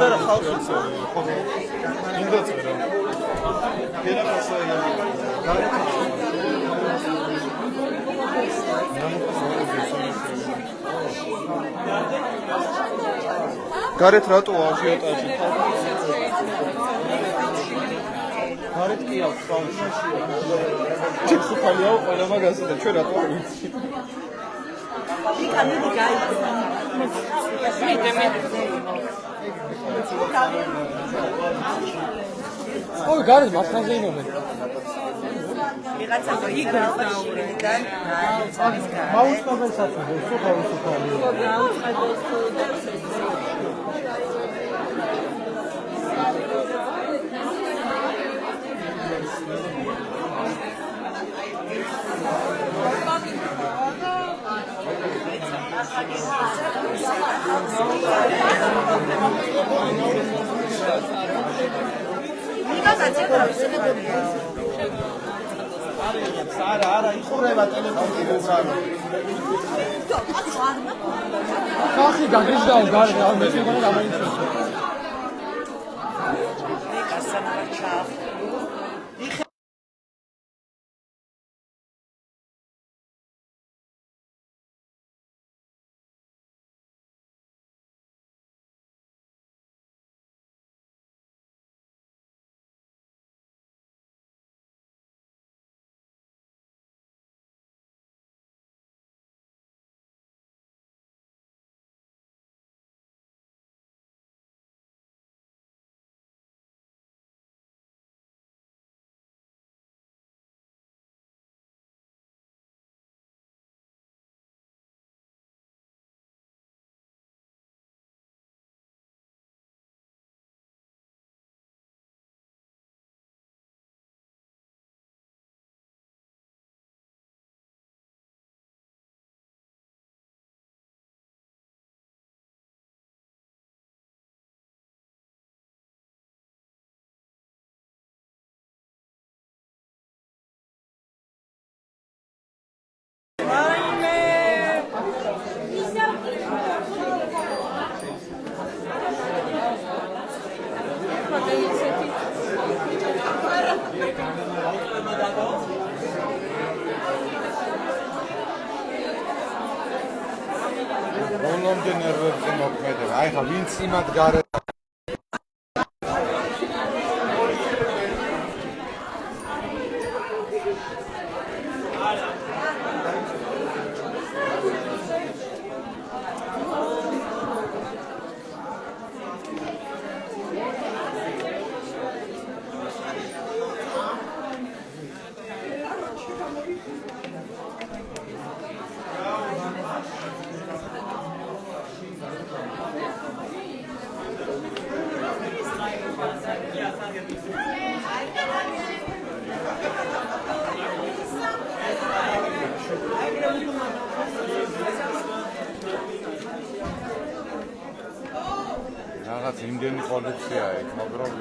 არა ხალხი წერია, ხო? ინდა წერა. გერაფასა გარეთ რატო აჟიოტაჟი გარეთ კი აქვს ხალხი. ჩიხუფალიაო ყველა მაგასა და ჩვენ რატო არ ვიცი. იქამდე გაიგე. ой, გარეთ მასხანზე იმობენ. ვიღაცა იგორს დაუბრუნდა. მაუწყებელსაც ხო თავისუფალია. მაუწყებელს და არა, იხურება ტელეფონი უბრალოდ. ხალხი გაგიჟდაო გარეთ, ამ მეცნიერებად გამოიწვია. ბოლომდე ნერვებზე მოქმედება. აი ხა ვინც იმად გარეთ რაღაც იმდენი კოლექცია იქ, მაგრამ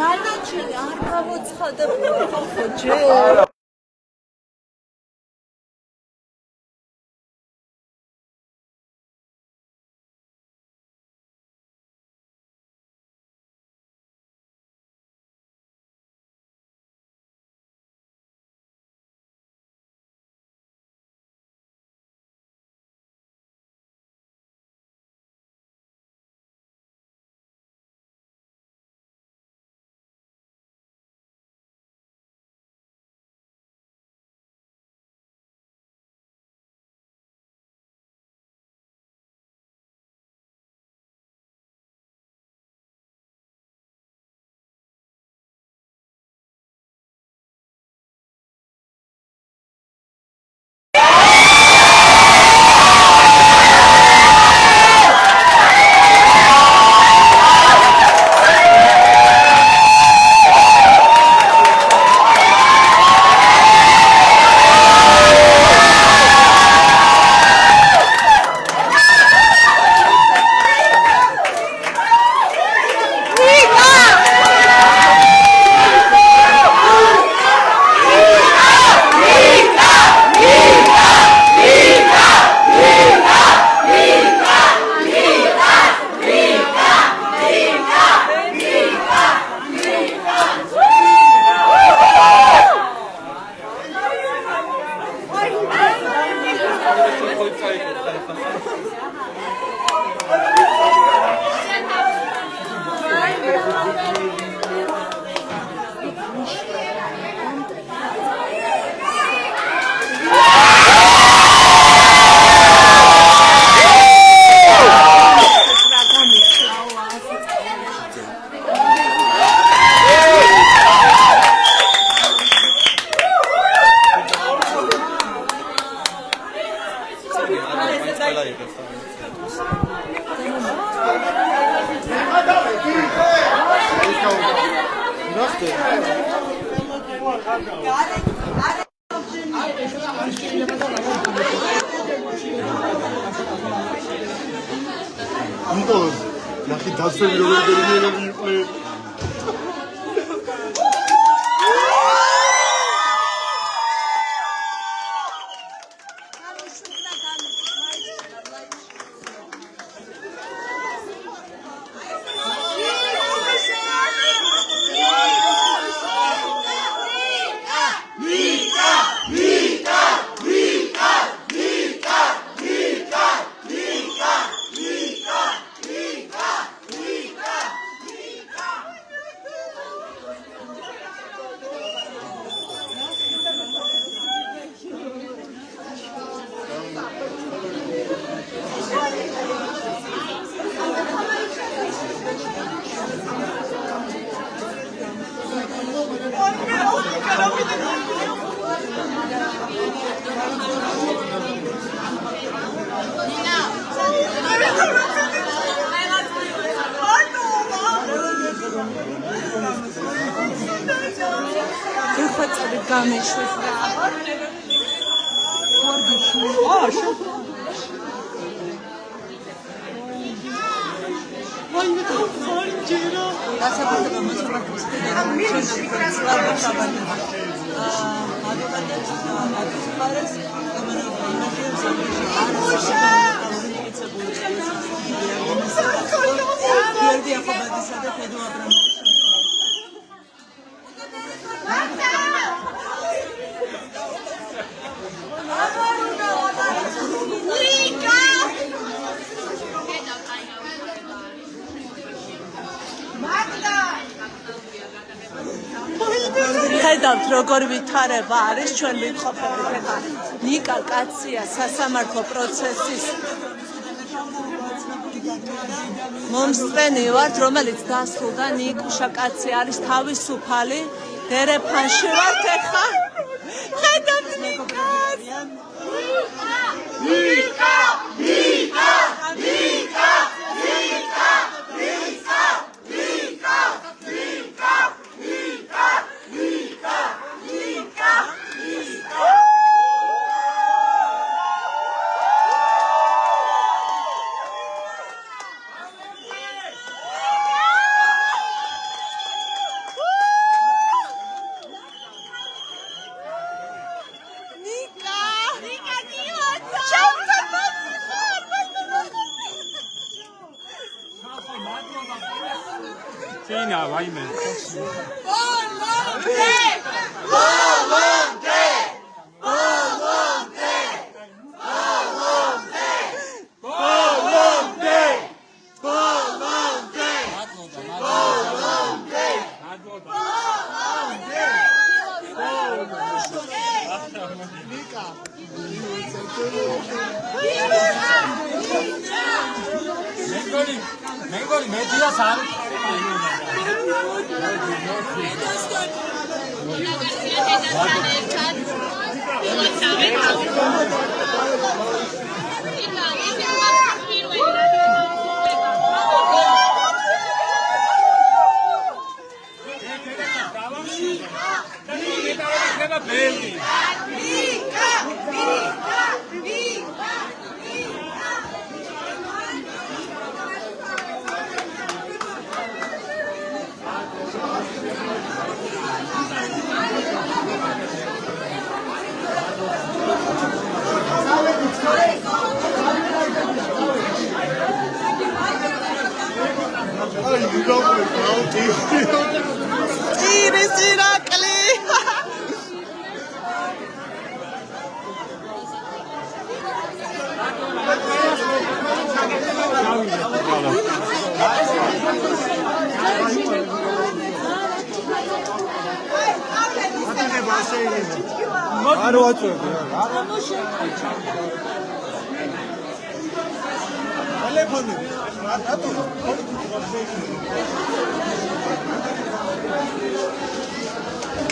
განაჩენი არ გამოცხადა ხო ჯერ ნახე დასვენი როგორი გერმანელი იყვნენ. ხედავთ როგორ ვითარება არის ჩვენ ვიმყოფებით ეხლა ნიკა კაცია სასამართლო პროცესის მომსწრენი ვართ რომელიც დასრულდა ნიკუშა კაცი არის თავისუფალი დერეფანში ვართ ეხლა ხედავთ ნიკას ნიკა ნიკა ნიკა ნიკა ნიკა ნიკა ნიკა Tina, vaime. 맹거리 매지야 산. მოგესალმებით. არ ვაწევდი. ტელეფონი.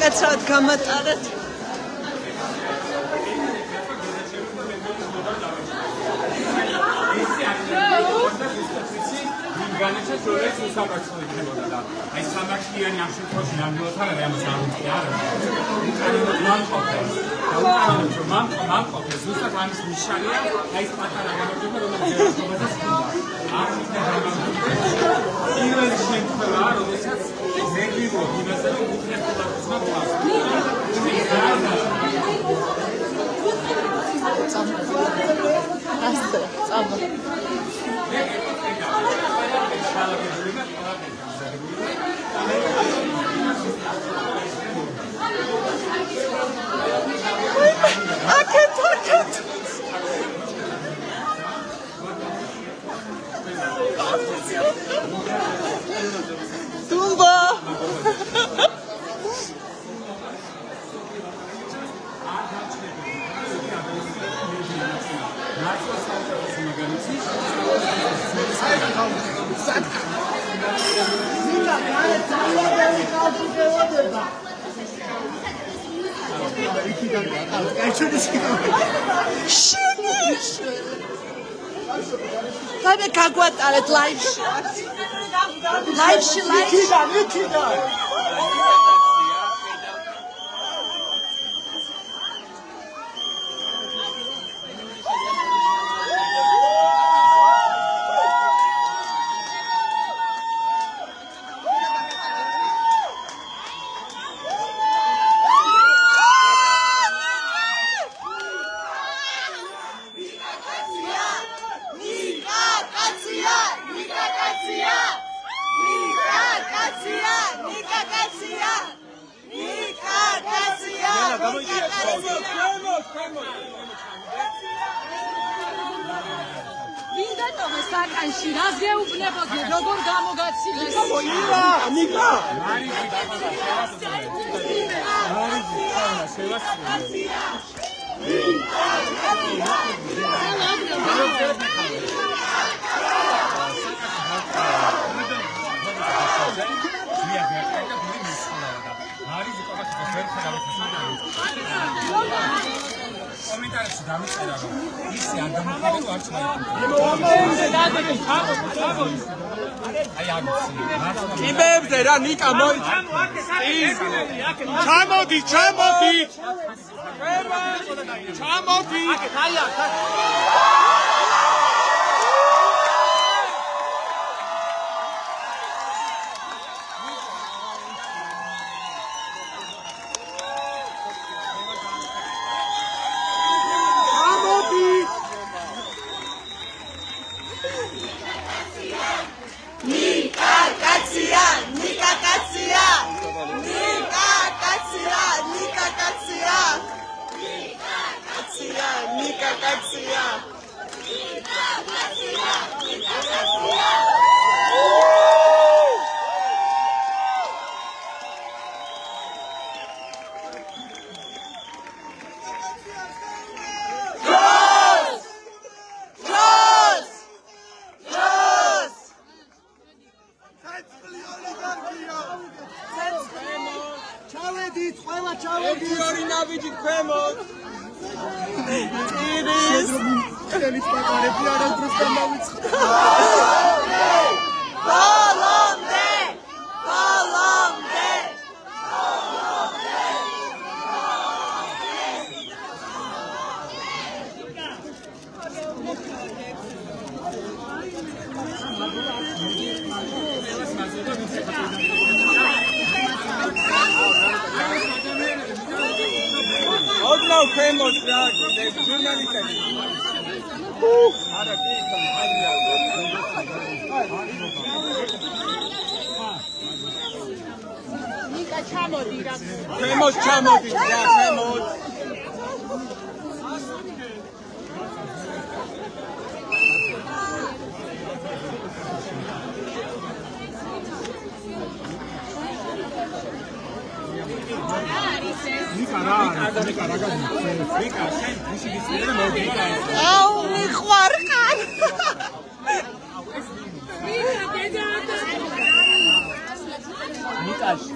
კაცად გამატარეთ. განაჩა შორეს უსამართლო იქნებოდა და აი სამართლიანი ამ შემთხვევაში ნამდვილად არ არის ამას არ ვიცი არა მან ყოფილს მან ყოფილს ზუსტად ამის ნიშანია აი ეს პატარა გამარჯვება რომელიც ჯერახობაზე სკიდა არ მინდა პირველი შემთხვევაა როდესაც ზეგივო იმასე რომ უხერხებოდეს მაგას ასე წავა Tumba! Tabii kagwataret live shot. Live shot. საკანში რას გეუბნებოდი როგორ გამოგაცილეს ირა ნიკა კომენტარებში დამიწერა რომ ისე არ გამოხდება თუ არ ჩაიგდო. აი ამისი. კიბებზე რა ნიკა მოიცა. ჩამოდი. ჩამოდი. ვიკა, შენ გუში გიწევდა მოვიდა ეს. აუ მიყვარხარ. ნიკაში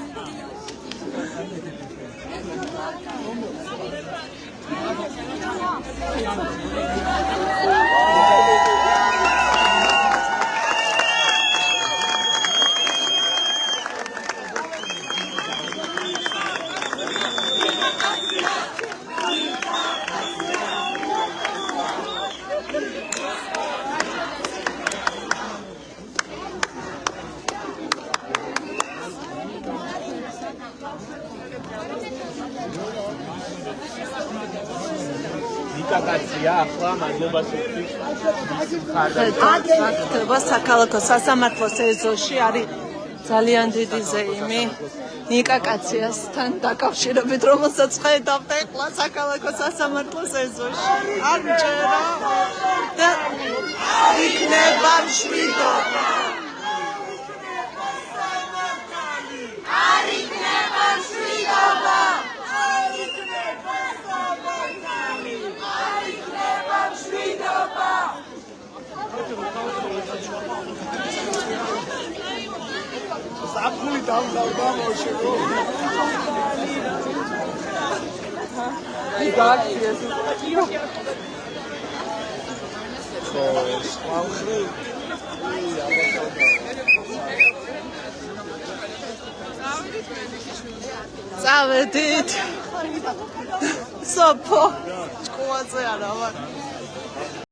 ნიკაკაცია ახლა მადლობა სულ ხდება საქალაქო სასამართლოს ეზოში არის ძალიან დიდი ზეიმი ნიკა კაციასთან დაკავშირებით, რომელსაც ხედავთ ახლა საქალაქო სასამართლოს ეზოში. არ მჯერა და იქნება მშვიდობა. არ იქნება მშვიდობა. არ იქნება სამართალი. არ იქნება მშვიდობა. საფული დავდავდა მოშევო. გაქცია. სამხრი. წავედით. სოფო. ჭკუაზე არა ვარ.